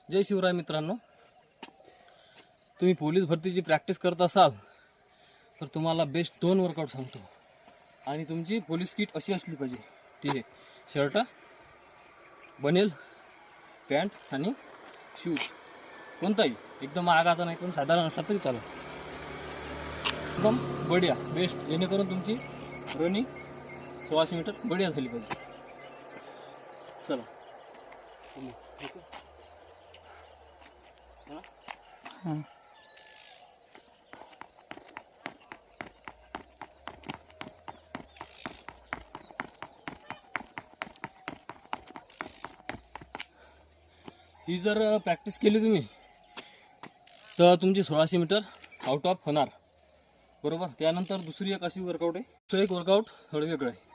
जय शिवराय मित्रांनो, तुम्ही पोलीस भरतीची प्रॅक्टिस करत असाल तर तुम्हाला बेस्ट 2 वर्कआउट सांगतो. आणि तुमची पोलीस किट अशी असली पाहिजे. ठीक आहे, शर्ट, बनेल, पॅन्ट आणि शूज कोणताही, एकदम आगाचा नाही पण साधारण असला तरी चालेल. एकदम बढिया बेस्ट, जेणेकरून तुमची रनिंग 1600 मीटर बढिया झाली पाहिजे. चला ही जर प्रॅक्टिस केली तुम्ही तर तुमची 1600 मीटर आउट ऑफ होणार. बरोबर. त्यानंतर दुसरी एक अशी वर्कआउट आहे. तो एक वर्कआउट थोडं वेगळं आहे.